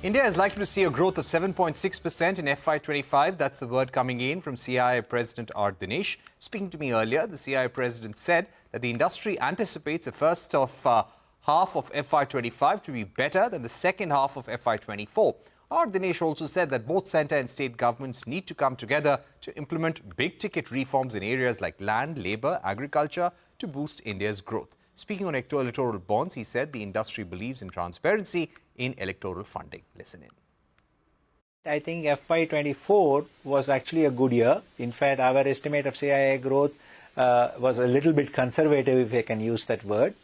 India is likely to see a growth of 7.6% in FY25. That's the word coming in from CII President R Dinesh. Speaking to me earlier, the CII President said that the industry anticipates the first half of FY25 to be better than the second half of FY24. R Dinesh also said that both centre and state governments need to come together to implement big-ticket reforms in areas like land, labour, agriculture to boost India's growth. Speaking on electoral bonds, he said the industry believes in transparency in electoral funding. Listen in. I think FY24 was actually a good year. In fact, our estimate of CII growth was a little bit conservative, if I can use that word.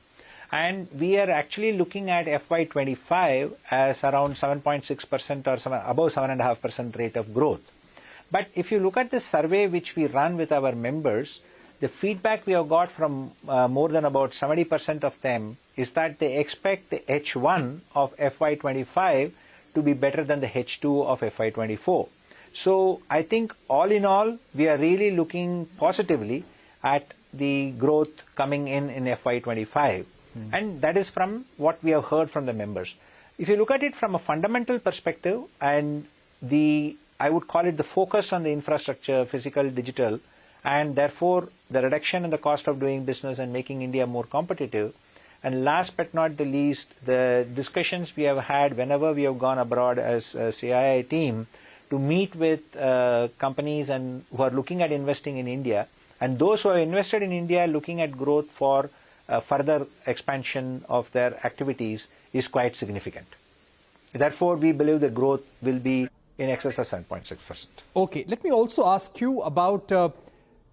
And we are actually looking at FY25 as around 7.6% or above 7.5% rate of growth. But if you look at the survey which we run with our members, the feedback we have got from more than about 70% of them is that they expect the H1 of FY25 to be better than the H2 of FY24. So I think all in all, we are really looking positively at the growth coming in FY25. And that is from what we have heard from the members. If you look at it from a fundamental perspective and I would call it the focus on the infrastructure, physical, digital, and therefore the reduction in the cost of doing business and making India more competitive. And last but not the least, the discussions we have had whenever we have gone abroad as a CII team to meet with companies and who are looking at investing in India, and those who are invested in India looking at growth for further expansion of their activities is quite significant. Therefore, we believe the growth will be in excess of 7.6%. Okay, let me also ask you about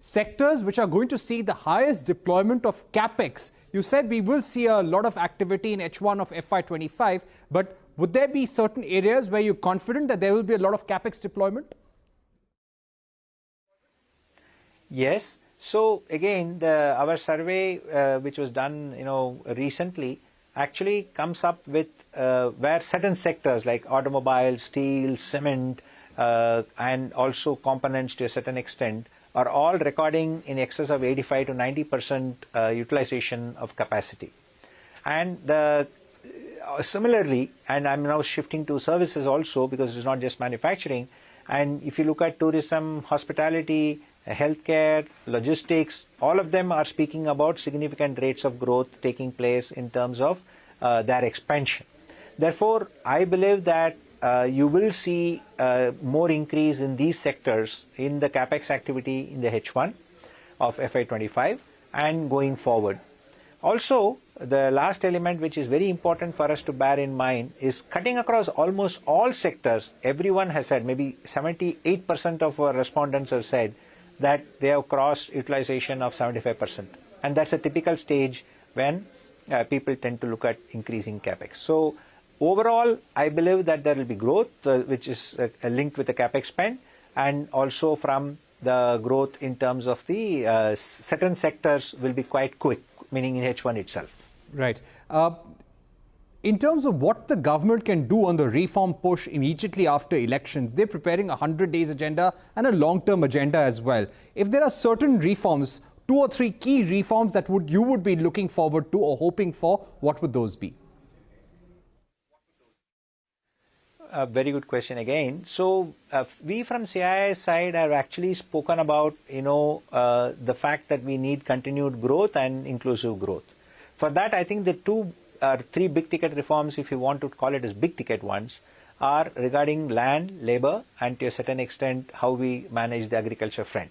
sectors which are going to see the highest deployment of capex. You said we will see a lot of activity in H1 of FY25, but would there be certain areas where you're confident that there will be a lot of capex deployment? Yes. So again, our survey, which was done, recently, actually comes up with where certain sectors like automobiles, steel, cement, and also components to a certain extent are all recording in excess of 85 to 90% utilization of capacity. And similarly, and I'm now shifting to services also because it's not just manufacturing, and if you look at tourism, hospitality, healthcare, logistics, all of them are speaking about significant rates of growth taking place in terms of their expansion. Therefore, I believe that you will see more increase in these sectors in the capex activity in the H1 of FY25 and going forward. Also, the last element which is very important for us to bear in mind is cutting across almost all sectors. Everyone has said, maybe 78% of our respondents have said that they have crossed utilization of 75%. And that's a typical stage when people tend to look at increasing capex. So overall, I believe that there will be growth, which is linked with the capex spend, and also from the growth in terms of the certain sectors will be quite quick, meaning in H1 itself. Right. In terms of what the government can do on the reform push immediately after elections, they're preparing a 100 days agenda and a long-term agenda as well. If there are certain reforms, 2 or 3 key reforms that you would be looking forward to or hoping for, what would those be? A very good question again. So we from CII side have actually spoken about, the fact that we need continued growth and inclusive growth. For that, I think the 2 or 3 big ticket reforms, if you want to call it as big ticket ones, are regarding land, labor, and to a certain extent how we manage the agriculture front.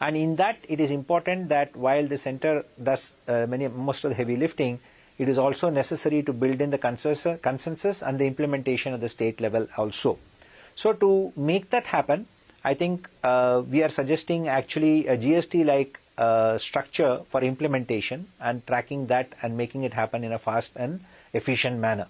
And in that, it is important that while the centre does most of the heavy lifting, it is also necessary to build in the consensus and the implementation at the state level also. So to make that happen, I think we are suggesting actually a GST-like structure for implementation and tracking that and making it happen in a fast and efficient manner.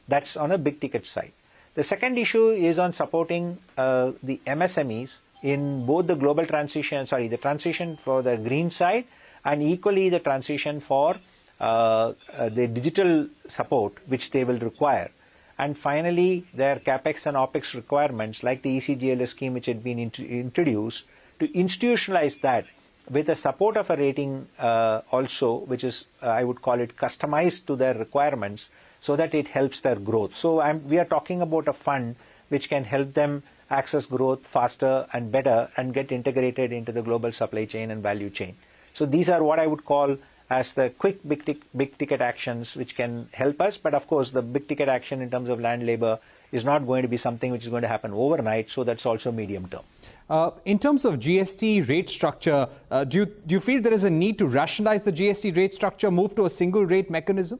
That's on a big ticket side. The second issue is on supporting the MSMEs in both the global transition, the transition for the green side and equally the transition for the digital support which they will require. And finally, their capex and opex requirements like the ECGLS scheme which had been introduced to institutionalize that with the support of a rating also, which is, I would call it, customized to their requirements, so that it helps their growth. So we are talking about a fund which can help them access growth faster and better and get integrated into the global supply chain and value chain. So these are what I would call as the quick big ticket actions which can help us. But of course, the big ticket action in terms of land labor is not going to be something which is going to happen overnight. So that's also medium term. In terms of GST rate structure, do you feel there is a need to rationalize the GST rate structure, move to a single rate mechanism?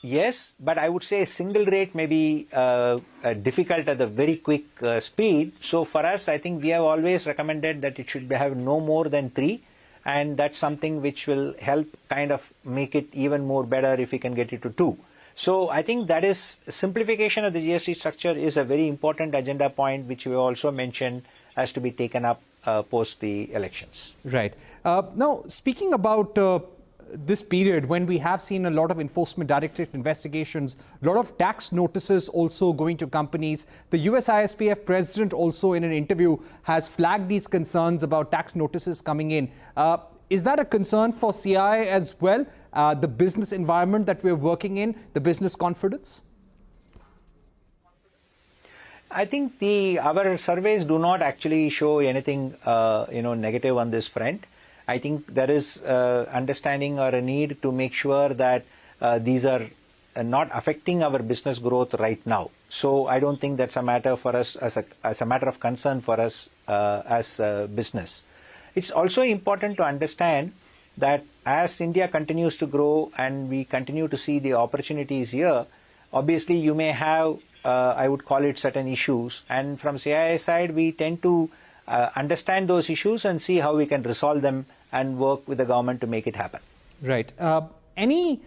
Yes, but I would say a single rate may be difficult at a very quick speed. So for us, I think we have always recommended that it should have no more than 3. And that's something which will help kind of make it even more better if we can get it to 2. So I think that is simplification of the GST structure is a very important agenda point which we also mentioned has to be taken up post the elections. Right. Now, speaking about this period when we have seen a lot of enforcement directorate investigations, a lot of tax notices also going to companies. The US ISPF president also in an interview has flagged these concerns about tax notices coming in. Is that a concern for CII as well? The business environment that we're working in, the business confidence? I think our surveys do not actually show anything negative on this front. I think there is understanding or a need to make sure that these are not affecting our business growth right now. So I don't think that's a matter for us as a matter of concern for us as a business. It's also important to understand that as India continues to grow and we continue to see the opportunities here, obviously you may have, I would call it certain issues. And from CII side, we tend to understand those issues and see how we can resolve them and work with the government to make it happen. Right. Any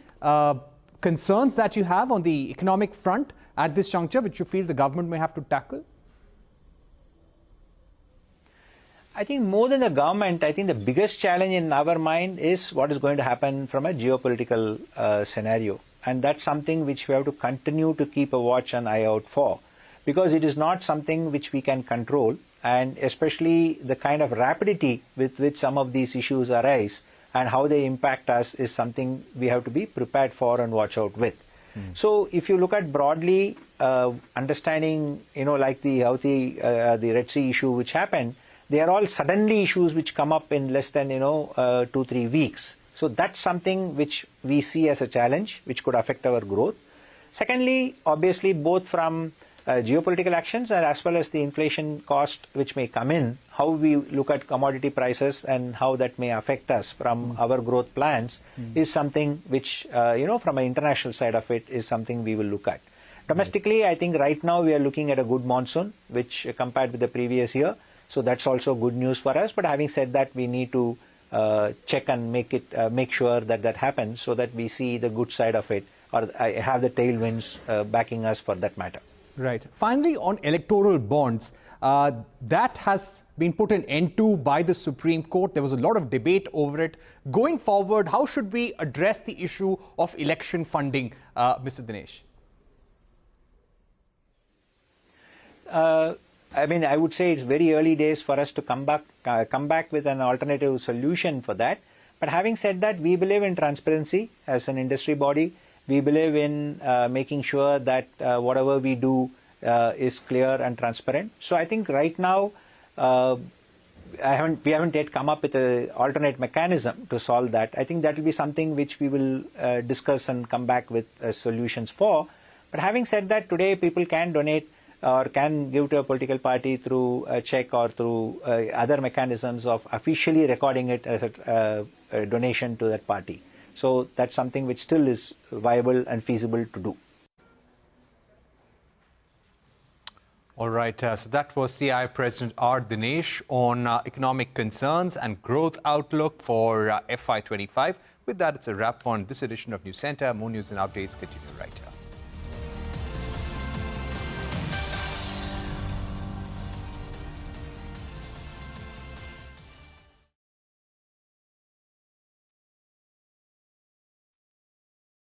concerns that you have on the economic front at this juncture, which you feel the government may have to tackle? I think more than the government, I think the biggest challenge in our mind is what is going to happen from a geopolitical scenario. And that's something which we have to continue to keep a watch and eye out for, because it is not something which we can control. And especially the kind of rapidity with which some of these issues arise and how they impact us is something we have to be prepared for and watch out with. So if you look at broadly understanding, like the Red Sea issue which happened, they are all suddenly issues which come up in less than 2-3 weeks. So that's something which we see as a challenge which could affect our growth. Secondly, obviously both from geopolitical actions and as well as the inflation cost which may come in, how we look at commodity prices and how that may affect us from our growth plans is something which, from an international side of it is something we will look at. Domestically, I think right now we are looking at a good monsoon, which compared with the previous year. So that's also good news for us. But having said that, we need to check and make sure that happens so that we see the good side of it or have the tailwinds backing us for that matter. Right. Finally, on electoral bonds, that has been put an end to by the Supreme Court. There was a lot of debate over it. Going forward, how should we address the issue of election funding, Mr. Dinesh? I would say it's very early days for us to come back with an alternative solution for that. But having said that, we believe in transparency as an industry body. We believe in making sure that whatever we do is clear and transparent. So I think right now we haven't yet come up with an alternate mechanism to solve that. I think that will be something which we will discuss and come back with solutions for. But having said that, today people can donate or can give to a political party through a check or through other mechanisms of officially recording it as a donation to that party. So that's something which still is viable and feasible to do. All right. So that was CII President R Dinesh on economic concerns and growth outlook for FY25. With that, it's a wrap on this edition of News Center. More news and updates continue right